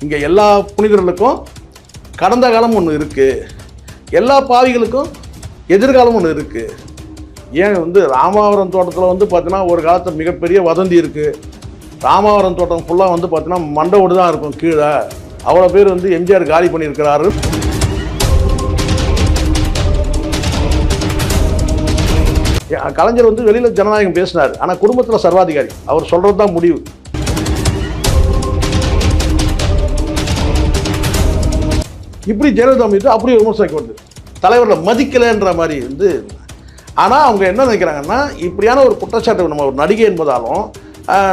இங்கே எல்லா புனிதர்களுக்கும் கடந்த காலம் ஒன்று இருக்குது, எல்லா பாவிகளுக்கும் எதிர்காலம் ஒன்று இருக்குது. ஏன் ராமாவரம் தோட்டத்தில் பார்த்தீங்கன்னா ஒரு காலத்தில் மிகப்பெரிய வதந்தி இருக்குது. ராமாவரம் தோட்டம் ஃபுல்லாக பார்த்தீங்கன்னா மண்டை ஓடு தான் இருக்கும் கீழே. அவ்வளோ பேர் எம்ஜிஆர் காலி பண்ணியிருக்கிறாரு. கலைஞர் வெளியில் ஜனநாயகம் பேசினார், ஆனால் குடும்பத்தில் சர்வாதிகாரி. அவர் சொல்கிறது தான் முடிவு. இப்படி ஜெயலலிதா மீது அப்படி விமர்சனம் வருது, தலைவர்களை மதிக்கலைன்ற மாதிரி ஆனால் அவங்க என்ன நினைக்கிறாங்கன்னா, இப்படியான ஒரு குற்றச்சாட்டு நம்ம ஒரு நடிகை என்பதாலும்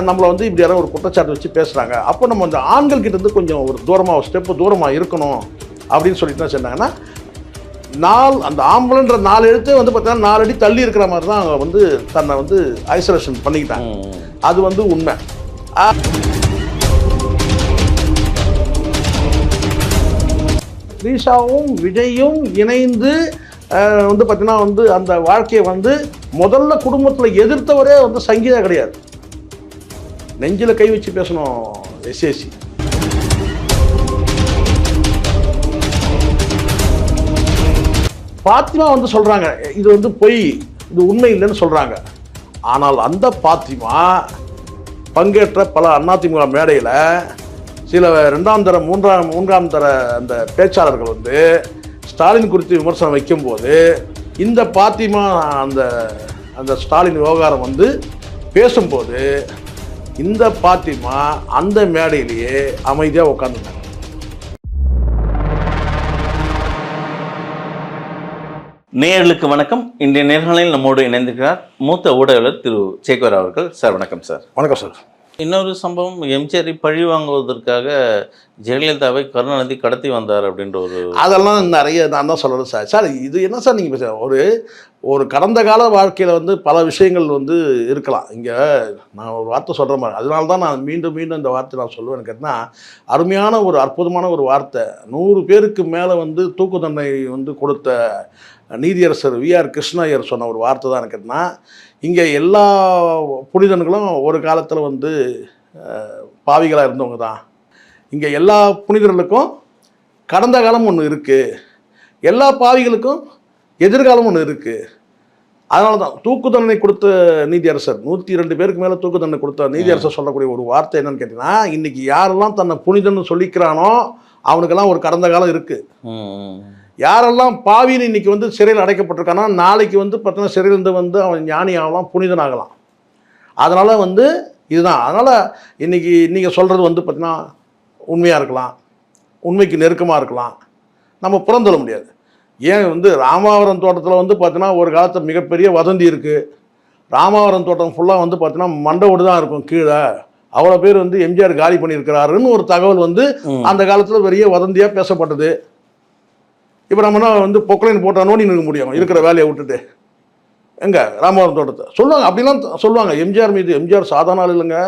நம்மளை இப்படியான ஒரு குற்றச்சாட்டு வச்சு பேசுகிறாங்க, அப்போ நம்ம அந்த ஆண்கள் கிட்ட கொஞ்சம் ஒரு தூரமாக ஒரு ஸ்டெப்பு தூரமாக இருக்கணும் அப்படின்னு சொல்லிட்டு தான் சொன்னாங்கன்னா, அந்த ஆம்பளைன்ற 4 எழுத்து பார்த்தீங்கன்னா 4 அடி தள்ளி இருக்கிற மாதிரி தான் அவங்க தன்னை ஐசோலேஷன் பண்ணிக்கிட்டாங்க. அது உண்மை. த்ரீஷாவும் விஜயும் இணைந்து பார்த்தீங்கன்னா அந்த வாழ்க்கையை முதல்ல குடும்பத்தில் எதிர்த்தவரே சங்கீதா கிடையாது. நெஞ்சில் கை வச்சு பேசணும் எஸ்ஏசி. பாத்திமா சொல்கிறாங்க இது பொய், இது உண்மை இல்லைன்னு சொல்கிறாங்க. ஆனால் அந்த பாத்திமா பங்கேற்ற பல அதிமுக மேடையில் சில 2ஆம் தர 3ஆம் தர அந்த பேச்சாளர்கள் ஸ்டாலின் குறித்து விமர்சனம் வைக்கும்போது இந்த பாத்திமா அந்த ஸ்டாலின் விவகாரம் பேசும்போது இந்த பாத்திமா அந்த மேடையிலேயே அமைதியாக உட்காந்துட்டாங்க. நேயர்களுக்கு வணக்கம். இன்றைய நேர்காணலில் நம்மோடு இணைந்திருக்கிறார் மூத்த ஊடகர் திரு சேகர் அவர்கள். சார் வணக்கம். சார் வணக்கம் சார். இன்னொரு சம்பவம், எம்ஜிஆரை பழி வாங்குவதற்காக ஜெயலலிதாவை கருணாநிதி கடத்தி வந்தார் அப்படின்ற அதெல்லாம் நிறைய நான் தான் சொல்கிறேன் சார். சார் இது என்ன சார் நீங்கள் பேச ஒரு கடந்த கால வாழ்க்கையில் பல விஷயங்கள் இருக்கலாம். இங்கே நான் ஒரு வார்த்தை சொல்கிற மாதிரி, அதனால தான் நான் மீண்டும் இந்த வார்த்தை நான் சொல்லுவேன்னு கேட்டால், அருமையான ஒரு அற்புதமான ஒரு வார்த்தை. 100 பேருக்கு மேலே தூக்கு தண்டனை கொடுத்த நீதியரசர் விஆர் கிருஷ்ணய்யர் சொன்ன ஒரு வார்த்தை தான் கேட்டனா, இங்கே எல்லா புனிதர்களும் ஒரு காலத்தில் பாவிகளாக இருந்தவங்க தான். இங்கே எல்லா புனிதர்களுக்கும் கடந்த காலம் ஒன்று இருக்குது, எல்லா பாவிகளுக்கும் எதிர்காலம் ஒன்று இருக்குது. அதனால தான் தூக்கு தண்டனை கொடுத்த நீதியரசர் 102 பேருக்கு மேலே தூக்கு தண்டனை கொடுத்த நீதியரசர் சொல்லக்கூடிய ஒரு வார்த்தை என்னன்னு கேட்டிங்கன்னா, இன்றைக்கி யாரெல்லாம் தன்னை புனிதன்னு சொல்லிக்கிறானோ அவனுக்கெல்லாம் ஒரு கடந்த காலம் இருக்குது. யாரெல்லாம் பாவின்னு இன்றைக்கி சிறையில் அடைக்கப்பட்டிருக்கானோ நாளைக்கு பார்த்தீங்கன்னா சிறையிலேருந்து அவன் ஞானி ஆகலாம், புனிதன் ஆகலாம். அதனால் இதுதான். அதனால் இன்றைக்கி நீங்கள் சொல்கிறது பார்த்தீங்கன்னா உண்மையாக இருக்கலாம், உண்மைக்கு நெருக்கமாக இருக்கலாம், நம்ம புறந்தள்ள முடியாது. ஏன் ராமாவரம் தோட்டத்தில் பார்த்தீங்கன்னா ஒரு காலத்தில் மிகப்பெரிய வதந்தி இருக்குது. ராமாவரம் தோட்டம் ஃபுல்லாக பார்த்தீங்கன்னா மண்டை ஓடு தான் இருக்கும் கீழே. அவ்வளோ பேர் எம்ஜிஆர் காலி பண்ணியிருக்கிறாருன்னு ஒரு தகவல் அந்த காலத்தில் பெரிய வதந்தியாக பேசப்பட்டது. இப்போ நம்மனா பொக்லைன் போட்டால் நோண்டி நிற்க முடியும் இருக்கிற வேலையை விட்டுட்டு. எங்கே ராமாவரம் தோட்டத்தை சொல்லுவாங்க, அப்படிலாம் சொல்லுவாங்க. எம்ஜிஆர் மீது, எம்ஜிஆர் சாதாரண ஆள் இல்லைங்க,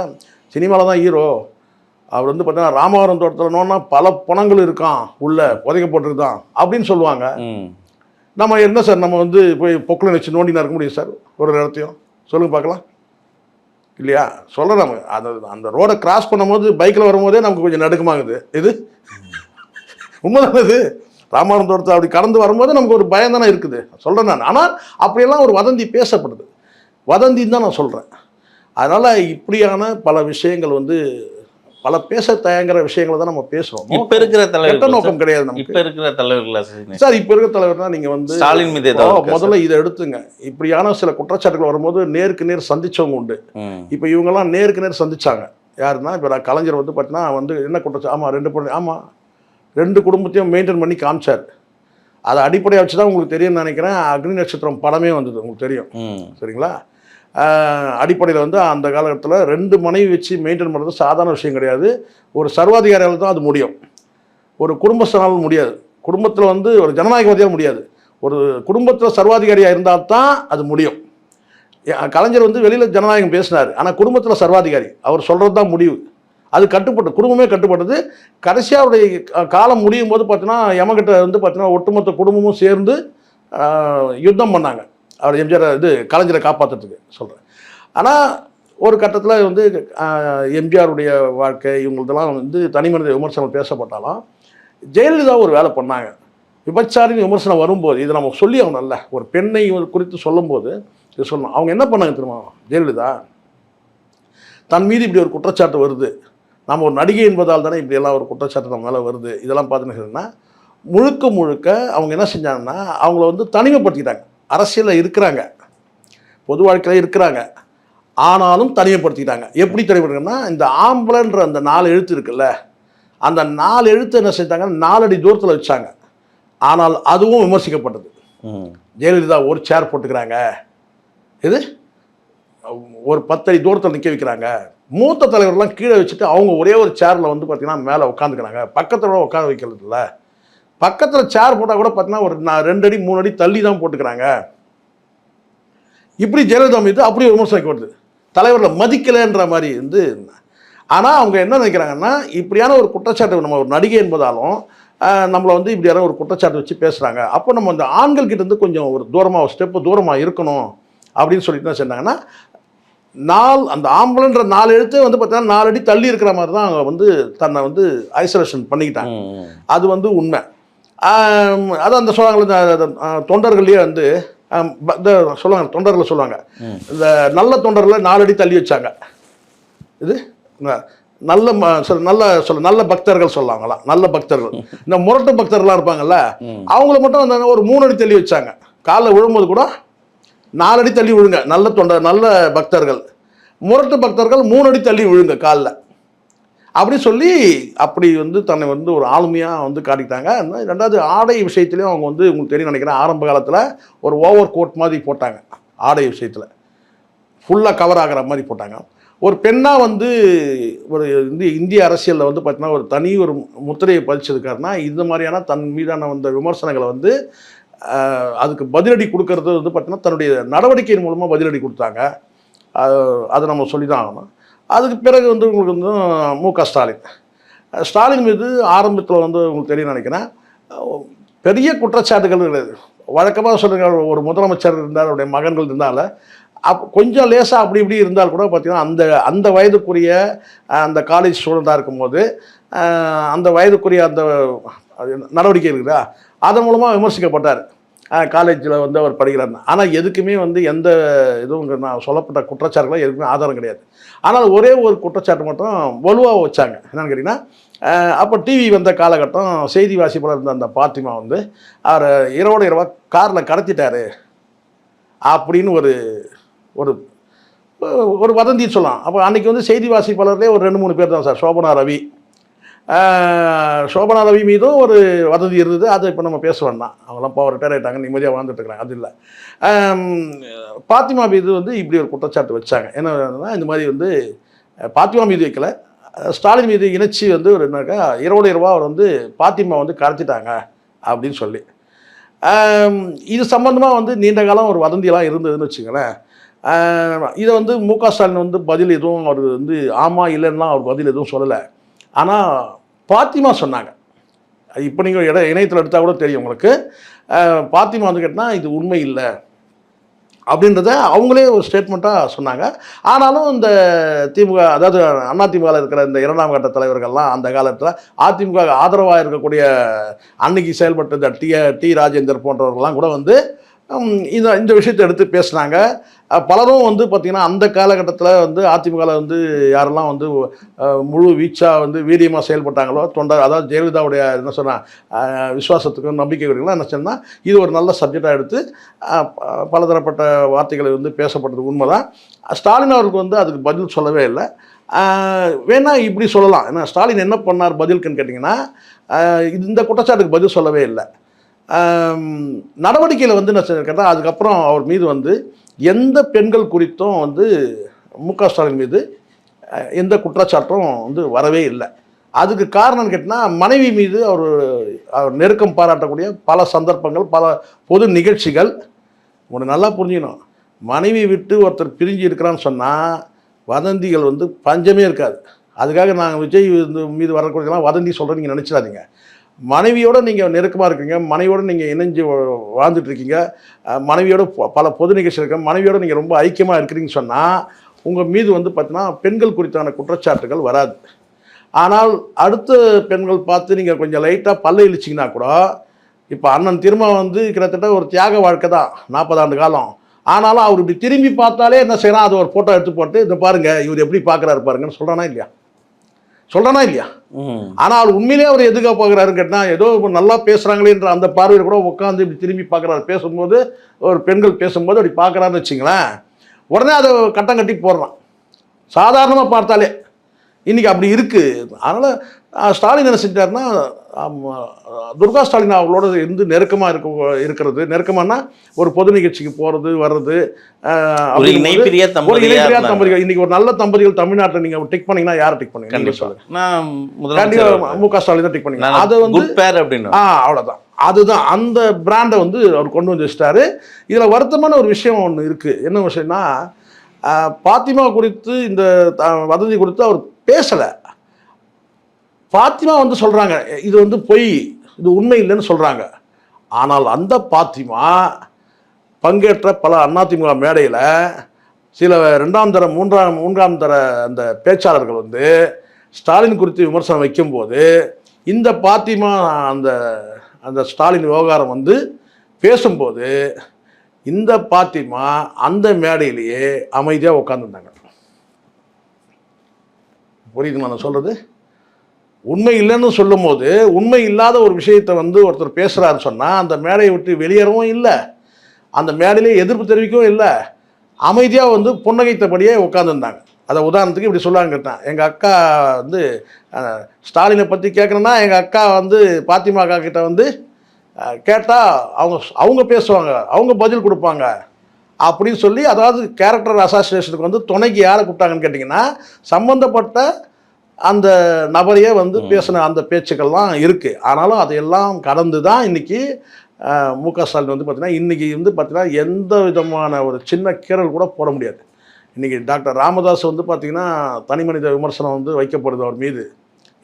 சினிமாவில் தான் ஹீரோ. அவர் பார்த்தீங்கன்னா ராமாவரம் தோட்டத்தில் நோன்னா பல பணங்கள் இருக்கான், உள்ள புதைக்கப்பட்டிருக்கான் அப்படின்னு சொல்லுவாங்க. நம்ம என்ன சார் நம்ம போய் பொக்லைன் வச்சு நோண்டினா இருக்க முடியும் சார் ஒரு இடத்தையும்? சொல்லுங்க பார்க்கலாம். இல்லையா? சொல்கிறேன். நம்ம அந்த ரோடை கிராஸ் பண்ணும்போது பைக்கில் வரும்போதே நமக்கு கொஞ்சம் நடுக்கமாகுது. இது உண்மைதானே? இது ராமாவரம் தோட்டத்தை அப்படி கடந்து வரும்போது நமக்கு ஒரு பயம் தானே இருக்குது, சொல்கிறேன் நான். ஆனால் அப்படியெல்லாம் ஒரு வதந்தி பேசப்படுது, வதந்தின்னு தான் நான் சொல்கிறேன். அதனால் இப்படியான பல விஷயங்கள் பல பேச தயங்குற விஷயங்களை தான் நம்ம பேசுகிறோம். இப்போ இருக்கிற தலைவர் நோக்கம் கிடையாது நமக்கு. இப்போ இருக்கிற தலைவர்களா சார்? இப்போ இருக்கிற தலைவர்னா நீங்கள் ஸ்டாலின் மீது முதல்ல இதை எடுத்துங்க. இப்படியான சில குற்றச்சாட்டுகள் வரும்போது நேருக்கு நேர் சந்திச்சவங்க உண்டு. இப்போ இவங்கெல்லாம் நேருக்கு நேர் சந்திச்சாங்க. யாருன்னா இப்போ கலைஞர் பார்த்தீங்கன்னா என்ன குற்றச்சாட்டு, ஆமாம் 2 பொண்ணு, ஆமாம் 2 குடும்பத்தையும் மெயின்டைன் பண்ணி காமிச்சார். அதை அடிப்படையாக வச்சு தான் உங்களுக்கு தெரியும்னு நினைக்கிறேன், அக்னி நட்சத்திரம் படமே வந்தது, உங்களுக்கு தெரியும் சரிங்களா? அடிப்படையில் அந்த காலகட்டத்தில் 2 மனைவி வச்சு மெயின்டைன் பண்ணுறது சாதாரண விஷயம் கிடையாது. ஒரு சர்வாதிகாரியால் தான் அது முடியும், ஒரு குடும்பஸ்தனால் முடியாது. குடும்பத்தில் ஒரு ஜனநாயகவாதியால் முடியாது, ஒரு குடும்பத்தில் சர்வாதிகாரியாக இருந்தால் தான் அது முடியும். கலைஞர் வெளியில் ஜனநாயகம் பேசினார், ஆனால் குடும்பத்தில் சர்வாதிகாரி. அவர் சொல்கிறது தான் முடிவு. அது கட்டுப்பட்டு, குடும்பமே கட்டுப்பட்டது. கடைசியாக அவருடைய காலம் முடியும் போது பார்த்தீங்கன்னா யமகிட்ட பார்த்தீங்கன்னா ஒட்டுமொத்த குடும்பமும் சேர்ந்து யுத்தம் பண்ணாங்க அவர் எம்ஜிஆர் கலைஞரை காப்பாற்றுறதுக்கு சொல்கிறேன். ஆனால் ஒரு கட்டத்தில் வந்து எம்ஜிஆருடைய வாழ்க்கை இவங்களதெல்லாம் வந்து தனிமனித விமர்சனம் பேசப்பட்டாலும் ஜெயலலிதா ஒரு வேலை பண்ணாங்க. விபச்சாரின் விமர்சனம் வரும்போது இதை நம்ம சொல்லி ஆகணும்ல, ஒரு பெண்ணை குறித்து சொல்லும்போது இது சொல்லணும். அவங்க என்ன பண்ணாங்க தெரியுமா? ஜெயலலிதா தன் மீது இப்படி ஒரு குற்றச்சாட்டு வருது, நம்ம ஒரு நடிகை என்பதால் தானே இப்படியெல்லாம் ஒரு குற்றச்சாட்டு நம்ம மேலே வருது, இதெல்லாம் பார்த்துன்னு முழுக்க முழுக்க அவங்க என்ன செஞ்சாங்கன்னா அவங்கள வந்து தனிமைப்படுத்திக்கிட்டாங்க. அரசியலில் இருக்கிறாங்க, பொது வாழ்க்கையில் இருக்கிறாங்க, ஆனாலும் தனிமைப்படுத்திக்கிட்டாங்க. எப்படி தனிமைப்படுத்திங்கன்னா, இந்த ஆம்பளைன்ற அந்த 4 எழுத்து இருக்குல்ல, அந்த 4 எழுத்து என்ன செஞ்சாங்க, 4 அடி தூரத்தில் வச்சாங்க. ஆனால் அதுவும் விமர்சிக்கப்பட்டது. ஜெயலலிதா ஒரு சேர் போட்டுக்கிறாங்க, இது ஒரு 10 அடி தூரத்தில் நிற்க வைக்கிறாங்க, மூத்த தலைவர்லாம் கீழே வச்சுட்டு அவங்க ஒரே ஒரு சேரில் வந்து பார்த்தீங்கன்னா மேலே உட்காந்துக்கிறாங்க, பக்கத்தில் உட்கார வைக்கிறது இல்லை, பக்கத்தில் சேர் போட்டால் கூட பார்த்தீங்கன்னா ஒரு 2 அடி 3 அடி தள்ளி தான் போட்டுக்கிறாங்க. இப்படி ஜெயலலிதா மீது அப்படி விமர்சனம் தலைவர்களை மதிக்கலைன்ற மாதிரி வந்து. ஆனால் அவங்க என்ன நினைக்கிறாங்கன்னா, இப்படியான ஒரு குற்றச்சாட்டு நம்ம ஒரு நடிகை என்பதாலும் நம்மளை வந்து இப்படியான ஒரு குற்றச்சாட்டு வச்சு பேசுகிறாங்க, அப்போ நம்ம அந்த ஆண்கள் கிட்ட இருந்து கொஞ்சம் ஒரு தூரமாக ஒரு ஸ்டெப்பு தூரமாக இருக்கணும் அப்படின்னு சொல்லிட்டு என்ன சொன்னாங்கன்னா, அந்த ஆம்பளைன்ற 4 எழுத்து வந்து பார்த்தீங்கன்னா 4 அடி தள்ளி இருக்கிற மாதிரி தான் அவங்க வந்து தன்னை வந்து ஐசோலேஷன் பண்ணிக்கிட்டாங்க. அது வந்து உண்மை. அதான் அந்த சொல்லுவாங்க தொண்டர்கள்லேயே வந்து சொல்லுவாங்க, தொண்டர்கள் சொல்லுவாங்க, இந்த நல்ல தொண்டர்களை 4 அடி தள்ளி வச்சாங்க. இது நல்ல பக்தர்கள் சொல்லுவாங்களாம், நல்ல பக்தர்கள். இந்த முரட்டு பக்தர்கள்லாம் இருப்பாங்கல்ல, அவங்கள மட்டும் ஒரு 3 அடி தள்ளி வச்சாங்க. காலைல விழும்போது கூட 4 அடி தள்ளி விழுங்க நல்ல பக்தர்கள், முரட்டு பக்தர்கள் 3 அடி தள்ளி விழுங்க காலில், அப்படி சொல்லி அப்படி வந்து தன்னை வந்து ஒரு ஆளுமையாக வந்து காட்டிக்கிட்டாங்க. 2வது ஆடை விஷயத்துலையும் அவங்க வந்து உங்களுக்கு தெரியும் நினைக்கிறேன், ஆரம்ப காலத்தில் ஒரு ஓவர் கோட் மாதிரி போட்டாங்க, ஆடை விஷயத்தில் ஃபுல்லாக கவர் ஆகிற மாதிரி போட்டாங்க. ஒரு பெண்ணாக வந்து ஒரு இந்திய அரசியலில் வந்து பார்த்தீங்கன்னா ஒரு தனி ஒரு முத்திரையை பதிச்சிருக்காருன்னா இந்த மாதிரியான தன் மீதான வந்த விமர்சனங்களை வந்து அதுக்கு பதிலடி கொடுக்கறது வந்து பார்த்தீங்கன்னா தன்னுடைய நடவடிக்கையின் மூலமாக பதிலடி கொடுத்தாங்க. அதை நம்ம சொல்லி தான் ஆகணும். அதுக்கு பிறகு வந்து உங்களுக்கு வந்து மு.க. ஸ்டாலின் மீது ஆரம்பத்தில் வந்து உங்களுக்கு தெரியும் நினைக்கிறேன், பெரிய குற்றச்சாட்டுகள் கிடையாது. வழக்கமாக சொல்லுங்க, ஒரு முதலமைச்சர் இருந்தால், அவருடைய மகன்கள் இருந்தால கொஞ்சம் லேசாக அப்படி இப்படி இருந்தால் கூட பார்த்தீங்கன்னா அந்த வயதுக்குரிய அந்த காலேஜ் ஸ்டூடெண்ட்டாக இருக்கும்போது அந்த வயதுக்குரிய அந்த நடவடிக்கை இருக்குதா, அதன் மூலமாக விமர்சிக்கப்பட்டார். காலேஜில் வந்து அவர் படிக்கிறார். ஆனால் எதுக்குமே வந்து எந்த இதுவும் நான் சொல்லப்பட்ட குற்றச்சாட்டுகளும் எதுக்குமே ஆதாரம் கிடையாது. ஆனால் ஒரே ஒரு குற்றச்சாட்டு மட்டும் வலுவாக வச்சாங்க. என்னென்னு கேட்டிங்கன்னா, அப்போ டிவி வந்த காலகட்டம் செய்தி வாசிப்பாளர் இருந்த அந்த பாத்திமா வந்து அவர் இரவோட இரவாக காரில் கடத்திட்டார் அப்படின்னு ஒரு ஒரு ஒரு வதந்தி சொல்லலாம். அப்போ அன்றைக்கி வந்து செய்தி வாசிப்பாளர்லேயே ஒரு 2-3 பேர் தான் சார். சோபனா ரவி மீதும் ஒரு வதந்தி இருந்தது. அதை இப்போ நம்ம பேச வேண்டாம், அவங்களாம் இப்போ ரிட்டையர் ஆகிட்டாங்க, நிம்மதியாக வாழ்ந்துட்டுருக்காங்க. அது இல்லை. பாத்திமா மீது வந்து இப்படி ஒரு குற்றச்சாட்டு வச்சாங்க. என்னன்னா, இந்த மாதிரி வந்து பாத்திமா மீது வைக்கல, ஸ்டாலின் மீது இணைச்சி வந்து ஒரு என்னக்கா இரவோடு இரவாக அவர் வந்து பாத்திமா வந்து கடத்திட்டாங்க அப்படின்னு சொல்லி, இது சம்பந்தமாக வந்து நீண்ட காலம் ஒரு வதந்தியெல்லாம் இருந்ததுன்னு வச்சுக்கோங்களேன். இதை வந்து மு.க. ஸ்டாலின் வந்து பதில் எதுவும் அவர் வந்து ஆமாம் இல்லைன்னா அவர் பதில் எதுவும் சொல்லலை. ஆனால் பாத்திமா சொன்னாங்க. இப்போ நீங்கள் இணையத்தில் எடுத்தால் கூட தெரியும் உங்களுக்கு. பாத்திமா வந்து கேட்டால் இது உண்மை இல்லை அப்படின்றத அவங்களே ஒரு ஸ்டேட்மெண்ட்டாக சொன்னாங்க. ஆனாலும் இந்த திமுக, அதாவது அதிமுகவில் இருக்கிற இந்த 2ஆம் கட்ட தலைவர்கள்லாம் அந்த காலத்தில் அதிமுக ஆதரவாக இருக்கக்கூடிய அன்னைக்கு செயல்பட்ட இந்த டி ராஜேந்தர் போன்றவர்கள்லாம் கூட வந்து இந்த விஷயத்தை எடுத்து பேசுனாங்க. பலரும் வந்து பார்த்திங்கன்னா அந்த காலகட்டத்தில் வந்து அதிமுகவில் வந்து யாரெல்லாம் வந்து முழு வீச்சாக வந்து வீரியமாக செயல்பட்டாங்களோ, அதாவது ஜெயலலிதாவுடைய என்ன சொன்னால் விசுவாசத்துக்கும் நம்பிக்கைகளுக்கெல்லாம் என்ன சொன்னால் இது ஒரு நல்ல சப்ஜெக்டாக எடுத்து பலதரப்பட்ட வார்த்தைகளை வந்து பேசப்பட்டது உண்மைதான். ஸ்டாலின் அவருக்கு வந்து அதுக்கு பதில் சொல்லவே இல்லை. வேணா இப்படி சொல்லலாம், ஏன்னா ஸ்டாலின் என்ன பண்ணார் பதிலுக்குன்னு கேட்டிங்கன்னா, இந்த குற்றச்சாட்டுக்கு பதில் சொல்லவே இல்லை. நடவடிக்கையில் வந்து என்ன கேட்டால் அதுக்கப்புறம் அவர் மீது வந்து எந்த பெண்கள் குறித்தும் வந்து மு.க. ஸ்டாலின் மீது எந்த குற்றச்சாட்டும் வந்து வரவே இல்லை. அதுக்கு காரணம்னு கேட்டால் மனைவி மீது அவர் நெருக்கம் பாராட்டக்கூடிய பல சந்தர்ப்பங்கள், பல பொது நிகழ்ச்சிகள். ஒன்று நல்லா புரிஞ்சுக்கணும், மனைவி விட்டு ஒருத்தர் பிரிஞ்சு இருக்கிறான்னு சொன்னால் வதந்திகள் வந்து பஞ்சமே இருக்காது. அதுக்காக நாங்கள் விஜய் மீது வரக்கூடியதெல்லாம் வதந்தி சொல்கிறேன் நீங்கள் நினச்சிடாதீங்க. மனைவியோடு நீங்கள் நெருக்கமாக இருக்கீங்க, மனைவியோடு நீங்கள் இணைஞ்சு வாழ்ந்துட்டுருக்கீங்க, மனைவியோட பல பொது நிகழ்ச்சி இருக்க, மனைவியோடு நீங்கள் ரொம்ப ஐக்கியமாக இருக்கிறீங்கன்னு சொன்னால் உங்கள் மீது வந்து பார்த்தீங்கன்னா பெண்கள் குறித்தான குற்றச்சாட்டுகள் வராது. ஆனால் அடுத்த பெண்கள் பார்த்து நீங்கள் கொஞ்சம் லைட்டாக பல்ல இழிச்சிங்கன்னா கூட, இப்போ அண்ணன் திரும்ப வந்து கிட்டத்தட்ட ஒரு தியாக வாழ்க்கை தான் 40 ஆண்டு காலம். ஆனாலும் அவர் இப்படி திரும்பி பார்த்தாலே என்ன செய்யறான், அது ஒரு ஃபோட்டோ எடுத்து போட்டு இதை பாருங்க இவர் எப்படி பார்க்குறாரு பாருங்கன்னு சொல்கிறானா இல்லையா? சொல்கிறானா இல்லையா? ஆனால் உண்மையிலேயே அவர் எதுக்காக பார்க்குறாருன்னு கேட்டால், ஏதோ நல்லா பேசுகிறாங்களேன்ற அந்த பார்வையில் கூட உட்காந்து இப்படி திரும்பி பார்க்குறாரு. பேசும்போது ஒரு பெண்கள் பேசும்போது அப்படி பார்க்குறாருன்னு வச்சுங்களேன், உடனே அதை கட்டம் கட்டி போடுறான். சாதாரணமாக பார்த்தாலே இன்றைக்கி அப்படி இருக்குது. அதனால் ஸ்டாலின் என்ன செஞ்சார்னா, துர்கா ஸ்டாலின் அவங்களோட இருந்து நெருக்கமாக இருக்கிறது. நெருக்கமானா ஒரு பொது நிகழ்ச்சிக்கு போகிறது வர்றது, ஒரு இணைப்பிரியா தம்பதிகள். இன்னைக்கு ஒரு நல்ல தம்பதிகள் தமிழ்நாட்டில் நீங்கள் டிக் பண்ணீங்கன்னா யாரை டிக் பண்ணுங்க? கண்டிப்பாக மு.க. ஸ்டாலின் தான் டிக் பண்ணீங்க. அது வந்து அப்படின்னு அவ்வளோதான். அதுதான் அந்த பிராண்டை வந்து அவர் கொண்டு வந்து வச்சிட்டாரு. இதில் வருத்தமான ஒரு விஷயம் ஒன்று இருக்குது. என்ன விஷயம்னா, பாத்திமா குறித்து இந்த வதந்தி குறித்து அவர் பேசலை. பாத்திமா வந்து சொல்கிறாங்க இது வந்து பொய், இது உண்மை இல்லைன்னு சொல்கிறாங்க. ஆனால் அந்த பாத்திமா பங்கேற்ற பல அதிமுக மேடையில் சில 2ஆம் தர 3ஆம் தர அந்த பேச்சாளர்கள் வந்து ஸ்டாலின் குறித்து விமர்சனம் வைக்கும்போது, இந்த பாத்திமா அந்த அந்த ஸ்டாலின் விவகாரம் வந்து பேசும்போது இந்த பாத்திமா அந்த மேடையிலேயே அமைதியாக உட்காந்துருந்தாங்க. புரியுதுங்களா நான் சொல்கிறது? உண்மை இல்லைன்னு சொல்லும் போது, உண்மை இல்லாத ஒரு விஷயத்தை வந்து ஒருத்தர் பேசுகிறாரு சொன்னால் அந்த மேடையை விட்டு வெளியேறவும் இல்லை, அந்த மேடையிலே எதிர்ப்பு தெரிவிக்கவும் இல்லை, அமைதியாக வந்து புன்னகைத்தபடியே உட்காந்துருந்தாங்க. அதை உதாரணத்துக்கு இப்படி சொல்லாங்க கேட்டேன். எங்கள் அக்கா வந்து ஸ்டாலினை பற்றி கேட்குறேன்னா, எங்கள் அக்கா வந்து பாத்திமா அக்கா கிட்ட வந்து கேட்டால் அவங்க பேசுவாங்க, அவங்க பதில் கொடுப்பாங்க அப்படின்னு சொல்லி, அதாவது கேரக்டர் அசாசினேஷனுக்கு வந்து துணைக்கு யாரை கூப்பிட்டாங்கன்னு கேட்டிங்கன்னா, சம்மந்தப்பட்ட அந்த நபரையே வந்து பேசின அந்த பேச்சுக்கள்லாம் இருக்குது. ஆனாலும் அதையெல்லாம் கடந்து தான் இன்றைக்கி மு.க. ஸ்டாலின் வந்து பார்த்திங்கன்னா, இன்றைக்கி வந்து பார்த்திங்கன்னா எந்த விதமான ஒரு சின்ன கீறல் கூட போட முடியாது. இன்றைக்கி டாக்டர் ராமதாஸ் வந்து பார்த்திங்கன்னா தனி மனித விமர்சனம் வந்து வைக்கப்படுது அவர் மீது.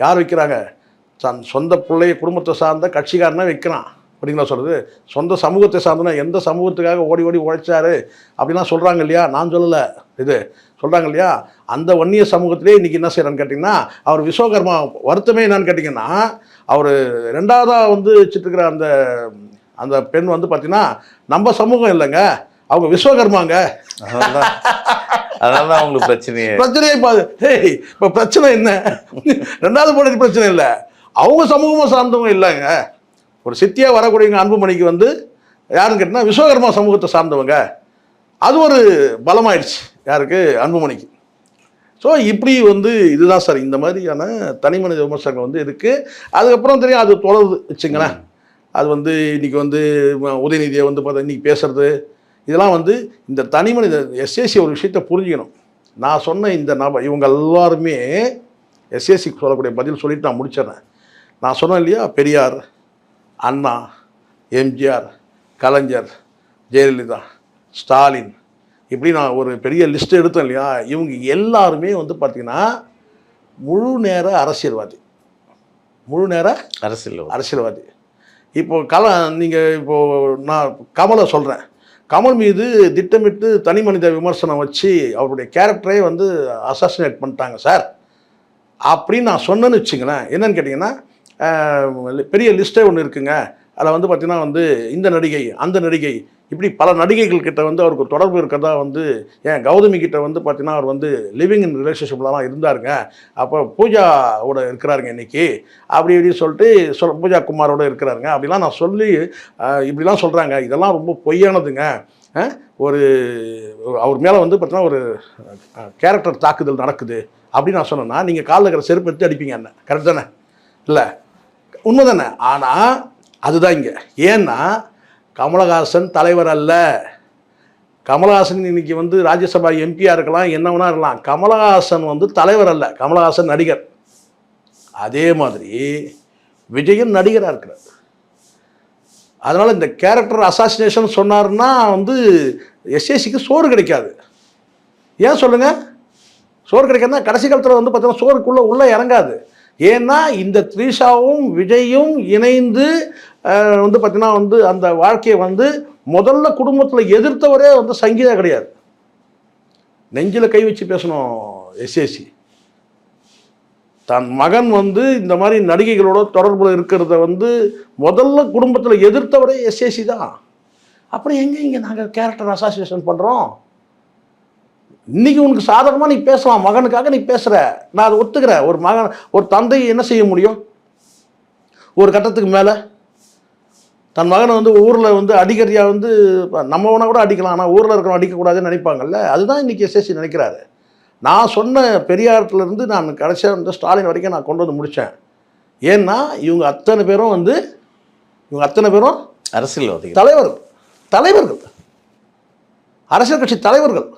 யார் வைக்கிறாங்க? சொந்த பிள்ளைய குடும்பத்தை சார்ந்த கட்சிக்காரனே வைக்கிறான். அப்படிங்களா சொல்கிறது? சொந்த சமூகத்தை சார்ந்தனா எந்த சமூகத்துக்காக ஓடி ஓடி உழைச்சாரு அப்படின்லாம் சொல்கிறாங்க இல்லையா? நான் சொல்லலை, இது சொல்கிறாங்க இல்லையா? அந்த வன்னிய சமூகத்திலே இன்றைக்கி என்ன செய்கிறான்னு கேட்டிங்கன்னா, அவர் விஸ்வகர்மா. வருத்தமே என்னன்னு கேட்டிங்கன்னா, அவர் 2ஆவதாக வந்து வச்சுட்டுருக்கிற அந்த அந்த பெண் வந்து பார்த்திங்கன்னா நம்ம சமூகம் இல்லைங்க, அவங்க விஸ்வகர்மாங்க. அதனால அவங்களுக்கு பிரச்சனையே இப்போ பிரச்சனை என்ன? 2வது போனது பிரச்சனை இல்லை, அவங்க சமூகமாக சார்ந்தவங்க இல்லைங்க. ஒரு சித்தியாக வரக்கூடியவங்க அன்புமணிக்கு வந்து யாருன்னு கேட்டிங்கன்னா விஸ்வகர்மா சமூகத்தை சார்ந்தவங்க. அது ஒரு பலமாயிடுச்சு யாருக்கு? அன்புமணிக்கு. ஸோ இப்படி வந்து இதுதான் சார் இந்த மாதிரியான தனி மனித விமர்சனங்கள் வந்து இருக்குது. அதுக்கப்புறம் தெரியும் அது தொடருது வச்சுங்களேன். அது வந்து இன்றைக்கி வந்து உதயநிதியை வந்து பார்த்தா இன்றைக்கி பேசுகிறது இதெல்லாம் வந்து இந்த தனி மனித எஸ்ஏசி ஒரு விஷயத்தை புரிஞ்சுக்கணும். நான் சொன்ன இந்த இவங்க எல்லாருமே எஸ்ஏசிக்கு சொல்லக்கூடிய பதில் சொல்லிட்டு நான் முடிச்சிடறேன். நான் சொன்னேன் இல்லையா, பெரியார், அண்ணா, எம்ஜிஆர், கலைஞர், ஜெயலலிதா, ஸ்டாலின், இப்படி நான் ஒரு பெரிய லிஸ்ட்டு எடுத்தேன் இல்லையா. இவங்க எல்லாருமே வந்து பார்த்திங்கன்னா முழு நேர அரசியல்வாதி. அரசியல்வாதி. இப்போது நீங்கள் இப்போது நான் கமலை சொல்கிறேன். கமல் மீது திட்டமிட்டு தனி மனித விமர்சனம் வச்சு அவருடைய கேரக்டரே வந்து அசாசினேட் பண்ணிட்டாங்க சார் அப்படின்னு நான் சொன்னேன்னு வச்சுங்களேன். என்னன்னு கேட்டிங்கன்னா, பெரிய லிஸ்ட்டே ஒன்று இருக்குங்க. அதில் வந்து பார்த்திங்கன்னா வந்து இந்த நடிகை, அந்த நடிகை, இப்படி பல நடிகைகள் கிட்ட வந்து அவருக்கு தொடர்பு இருக்கிறதா வந்து கௌதமி கிட்ட வந்து பார்த்திங்கன்னா அவர் வந்து லிவிங் இன் ரிலேஷன்ஷிப்லாம் இருந்தாருங்க. அப்போ பூஜாவோட இருக்கிறாருங்க இன்றைக்கி அப்படி இப்படி சொல்லிட்டு பூஜா குமாரோட இருக்கிறாருங்க அப்படிலாம் நான் சொல்லி இப்படிலாம் சொல்கிறாங்க. இதெல்லாம் ரொம்ப பொய்யானதுங்க. ஒரு அவர் மேலே வந்து பார்த்திங்கன்னா ஒரு கேரக்டர் தாக்குதல் நடக்குது அப்படின்னு நான் சொன்னேன்னா, நீங்கள் காலில் இருக்கிற செருப்பு எடுத்து அடிப்பீங்க. என்ன கரெக்ட் தானே? இல்லை, உண்மை தானே? ஆனால் அதுதான் இங்கே. ஏன்னா கமலஹாசன் தலைவர் அல்ல. கமலஹாசன் இன்னைக்கு வந்து ராஜ்யசபா எம்பியாக இருக்கலாம், என்ன வேணா இருக்கலாம். கமலஹாசன் வந்து தலைவர் அல்ல, கமலஹாசன் நடிகர். அதே மாதிரி விஜயன் நடிகராக இருக்கிறார். அதனால் இந்த கேரக்டர் அசாசினேஷன் சொன்னார்னா வந்து எஸ்ஏசிக்கு சோறு கிடைக்காது. ஏன் சொல்லுங்கள்? சோறு கிடைக்காதுன்னா கடைசி காலத்தில் வந்து பார்த்தீங்கன்னா சோறுக்குள்ளே உள்ளே இறங்காது. ஏன்னா இந்த த்ரீஷாவும் விஜயும் இணைந்து வந்து பார்த்திங்கன்னா வந்து அந்த வாழ்க்கையை வந்து முதல்ல குடும்பத்தில் எதிர்த்தவரே வந்து சங்கீதா கிடையாது. நெஞ்சில் கை வச்சு பேசணும் எஸ்ஏசி. தன் மகன் வந்து இந்த மாதிரி நடிகைகளோட தொடர்பில் இருக்கிறத வந்து முதல்ல குடும்பத்தில் எதிர்த்தவரே எஸ்ஏசி தான். அப்புறம் இங்கே நாங்கள் கேரக்டர் அசோசியேஷன் பண்ணுறோம்? இன்றைக்கி உனக்கு சாதகமாக நீ பேசலாம், மகனுக்காக நீ பேசுகிற, நான் அதை ஒத்துக்கிறேன். ஒரு மகன், ஒரு தந்தை என்ன செய்ய முடியும்? ஒரு கட்டத்துக்கு மேலே தன் மகனை வந்து ஊரில் வந்து அடிக்கடியாக வந்து நம்ம வேணா கூட அடிக்கலாம், ஆனால் ஊரில் இருக்கிறவங்க அடிக்கக்கூடாதுன்னு நினைப்பாங்கல்ல. அதுதான் இன்றைக்கி எஸ்எஸ்சி நினைக்கிறாரு. நான் சொன்ன பெரியார்லேருந்து நான் கடைசியாக வந்து ஸ்டாலின் வரைக்கும் நான் கொண்டு வந்து முடித்தேன். ஏன்னா இவங்க அத்தனை பேரும் அரசியல்வாதிகள், தலைவர்கள், அரசியல் கட்சி தலைவர்கள்.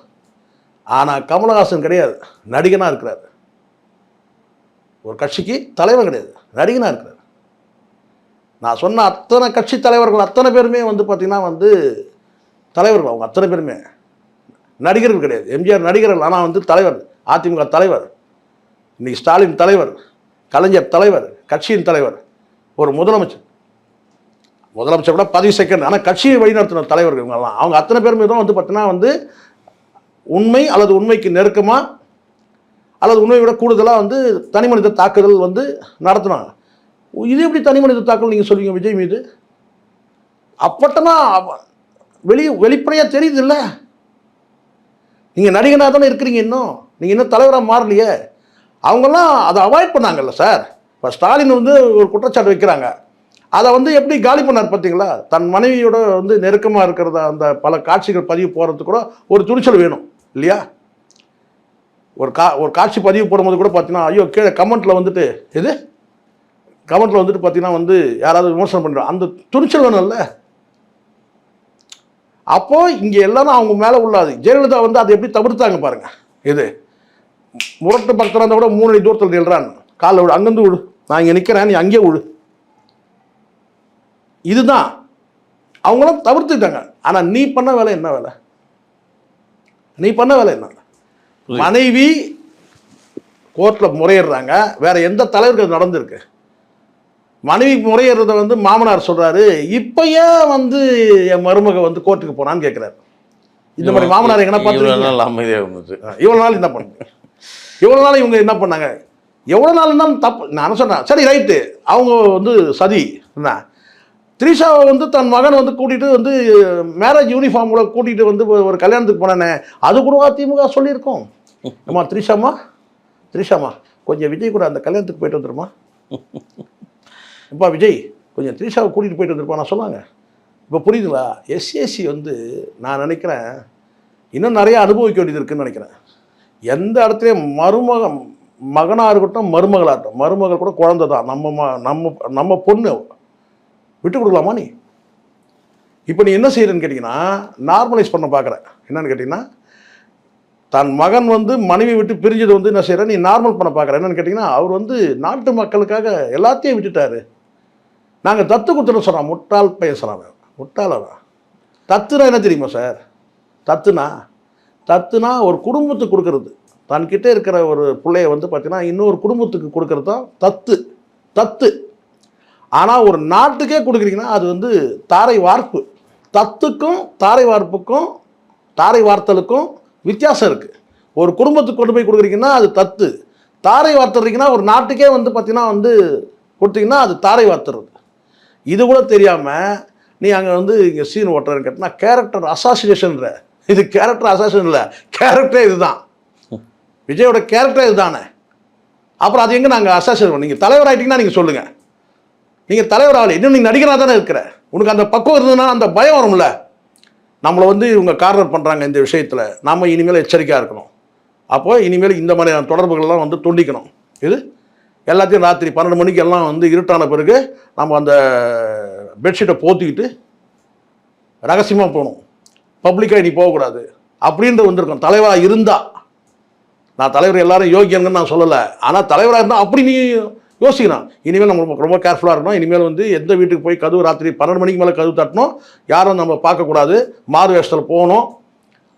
ஆனால் கமலஹாசன் கிடையாது, நடிகனாக இருக்கிறார். ஒரு கட்சிக்கு தலைவர் கிடையாது, நடிகனாக இருக்கிறார். நான் சொன்ன அத்தனை கட்சி தலைவர்கள் அத்தனை பேருமே வந்து பார்த்திங்கன்னா வந்து தலைவர்கள். அவங்க அத்தனை பேருமே நடிகர்கள் கிடையாது. எம்ஜிஆர் நடிகர்கள், ஆனால் வந்து தலைவர், அதிமுக தலைவர், இன்றைக்கி ஸ்டாலின் தலைவர், கலைஞர் தலைவர், கட்சியின் தலைவர், ஒரு முதலமைச்சர் கூட 10 செகண்ட், ஆனால் கட்சியை வழிநடத்தின தலைவர்கள் இவங்கெல்லாம். அவங்க அத்தனை பேருமே தான் வந்து பார்த்தீங்கன்னா வந்து உண்மை அல்லது உண்மைக்கு நெருக்கமாக அல்லது உண்மையை விட கூடுதலாக வந்து தனி மனித தாக்குதல் வந்து நடத்தினாங்க. இது எப்படி தனி மனித தாக்குதல் நீங்கள் சொல்லுவீங்க விஜய் மீது? அப்பட்டனா வெளிப்படையாக தெரியுது இல்லை? நீங்கள் நடிகனாக தானே இருக்கிறீங்க, நீங்கள் இன்னும் தலைவராக மாறலையே. அவங்கெல்லாம் அதை அவாய்ட் பண்ணாங்கல்ல சார். இப்போ ஸ்டாலின் வந்து ஒரு குற்றச்சாட்டு வைக்கிறாங்க, அதை வந்து எப்படி காலி பண்ணார் பார்த்தீங்களா? தன் மனைவியோட வந்து நெருக்கமாக இருக்கிறத அந்த பல காட்சிகள் பதிவு போகிறதுக்கு கூட ஒரு துணிச்சல் வேணும் இல்லையா? ஒரு காட்சி பதிவு போடும்போது கூட பார்த்தீங்கன்னா ஐயோ கீழே கமெண்ட்டில் வந்துட்டு பார்த்தீங்கன்னா வந்து யாராவது விமர்சனம் பண்ணுறோம், அந்த துணிச்சல் வேணும்ல. அப்போது இங்கே எல்லாரும் அவங்க மேலே உள்ளாது. ஜெயலலிதா வந்து அதை எப்படி தவிர்த்தாங்க பாருங்கள். இது முரட்டு பக்தராக இருந்தால் கூட 3 அடி தூரத்தில் நில்றான், காலில் விடு, அங்கேருந்து விடு, நான் இங்கே நிற்கிறேன், நீ அங்கேயே விடு. இதுதான் அவங்களும் தவிர்த்துட்டாங்க. ஆனால் நீ பண்ண வேலை என்ன வேலை? மனைவி கோர்ட்டில் முறையிடுறாங்க. வேற எந்த தலைவர்கள் நடந்திருக்கு? மனைவி முறையிடுறத வந்து மாமனார் சொல்றாரு, இப்போ ஏன் வந்து என் மருமக வந்து கோர்ட்டுக்கு போனான்னு கேட்குறாரு. இந்த மாதிரி மாமனார் எங்கன்னா பார்த்து அமைதியாக இருந்துச்சு. இவ்வளோ நாள் என்ன பண்ணுங்க, இவ்வளோ நாள் இவங்க என்ன பண்ணாங்க, எவ்வளோ நாள் தான் தப்பு. நான் சொன்னேன் சரி ரைட்டு, அவங்க வந்து சதி என்ன, த்ரிஷாவை வந்து தன் மகன் வந்து கூட்டிகிட்டு வந்து மேரேஜ் யூனிஃபார்ம்ல கூட்டிகிட்டு வந்து ஒரு கல்யாணத்துக்கு போனேனே, அது கூட அதிமுக சொல்லியிருக்கோம். அம்மா த்ரிஷாமா கொஞ்சம் விஜய் கூட அந்த கல்யாணத்துக்கு போயிட்டு வந்துருமா, அப்பா விஜய் கொஞ்சம் த்ரிஷாவை கூட்டிகிட்டு போயிட்டு வந்துருப்பா நான் சொன்னாங்க. இப்போ புரியுதுங்களா? எஸ்ஏசி வந்து நான் நினைக்கிறேன் இன்னும் நிறைய அனுபவிக்க வேண்டியது இருக்குதுன்னு நினைக்கிறேன். எந்த இடத்துலையும் மகனாக இருக்கட்டும், மருமகளாக இருக்கட்டும், மருமகள் கூட குழந்தை தான், நம்ம பொண்ணு விட்டு கொடுக்கலாமா நீ? இப்போ நீ என்ன செய்யறன்னு கேட்டிங்கன்னா நார்மலைஸ் பண்ண பார்க்குற. என்னன்னு கேட்டிங்கன்னா தன் மகன் வந்து மனைவி விட்டு பிரிஞ்சது வந்து என்ன செய்யற, நீ நார்மல் பண்ண பார்க்குற. என்னன்னு கேட்டிங்கன்னா அவர் வந்து நாட்டு மக்களுக்காக எல்லாத்தையும் விட்டுட்டாரு. நாங்கள் தத்து கொடுத்துட்டு சொல்கிறோம், முட்டாள் பேசுகிறான், முட்டாளவன். தத்துனா என்ன தெரியுமா சார்? தத்துனா ஒரு குடும்பத்துக்கு கொடுக்கறது. தன்கிட்ட இருக்கிற ஒரு பிள்ளைய வந்து பார்த்தீங்கன்னா இன்னொரு குடும்பத்துக்கு கொடுக்கறது தான் தத்து. ஆனால் ஒரு நாட்டுக்கே கொடுக்குறீங்கன்னா அது வந்து தாரை வார்ப்பு. தத்துக்கும் தாரை வார்த்தலுக்கும் வித்தியாசம் இருக்குது. ஒரு குடும்பத்துக்கு கொண்டு போய் கொடுக்குறீங்கன்னா அது தத்து. தாரை வார்த்துறீங்கன்னா ஒரு நாட்டுக்கே வந்து பார்த்தீங்கன்னா வந்து கொடுத்தீங்கன்னா அது தாரை வார்த்துறது. இது கூட தெரியாமல் நீ அங்கே வந்து இங்கே சீன் ஓட்டுறன்னு கேட்டினா கேரக்டர் அசாசினேஷன்ற. இது கேரக்டர் அசாசினேஷன் இல்லை, கேரக்டரே இதுதான். விஜயோட கேரக்டரே இதுதானே. அப்புறம் அது எங்கே நாங்கள் அசாசினேட் பண்ணோம்? நீங்கள் தலைவர் ஆகிட்டீங்கன்னா நீங்கள் சொல்லுங்கள். நீங்கள் தலைவர் ஆகலை, இன்னும் நீங்கள் நடிகராக தானே இருக்கிற. உனக்கு அந்த பக்குவம் இருந்ததுன்னா அந்த பயம் வரும்ல. நம்மளை வந்து இவங்க கார்னர் பண்ணுறாங்க இந்த விஷயத்தில், நாம் இனிமேல் எச்சரிக்கையாக இருக்கணும். அப்போது இனிமேல் இந்த மாதிரியான தொடர்புகள்லாம் வந்து துண்டிக்கணும். இது எல்லாத்தையும் ராத்திரி 12 மணிக்கு எல்லாம் வந்து இருட்டான பிறகு நம்ம அந்த பெட்ஷீட்டை போத்திக்கிட்டு ரகசியமாக போகணும், பப்ளிக்காக நீ போகக்கூடாது அப்படின்ற வந்திருக்கோம். தலைவராக இருந்தால், நான் தலைவர் எல்லாரும் யோகியங்கன்னு நான் சொல்லலை, ஆனால் தலைவராக இருந்தால் அப்படி நீ யோசிக்கணும். இனிமேல் நம்ம ரொம்ப கேர்ஃபுல்லாக இருக்கணும். இனிமேல் வந்து எந்த வீட்டுக்கு போய் கதவு ராத்திரி 12 மணிக்கு மேலே கதவு தட்டணும், யாரும் நம்ம பார்க்கக்கூடாது, மாறு வேஷத்தில் போகணும்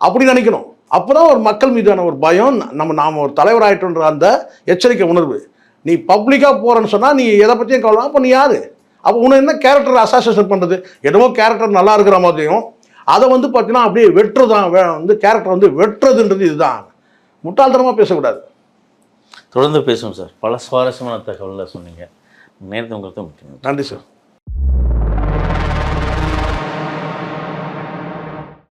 அப்படி நினைக்கணும். அப்போ தான் ஒரு மக்கள் மீதான ஒரு பயம், நாம் ஒரு தலைவராகிட்டோன்ற அந்த எச்சரிக்கை உணர்வு. நீ பப்ளிக்காக போகிறேன்னு சொன்னால் நீ எதை பற்றியும் கவலை, அப்போ நீ யார்? அப்போ உன்னை என்ன கேரக்டர் அசாசினேஷன் பண்ணுறது? என்னமோ கேரக்டர் நல்லா இருக்கிற மாதிரியும் அதை வந்து பார்த்தீங்கன்னா அப்படியே வெட்டுறதான் வந்து கேரக்டர் வந்து வெட்டுறதுன்றது இதுதான். முட்டாள்தனமாக பேசக்கூடாது. தொடர்ந்து பேசுவோம் சார். பல சுவாரஸ்யமான தகவலை சொன்னீங்க. நேரத்தை உங்களுக்கு முக்கியம். நன்றி சார்.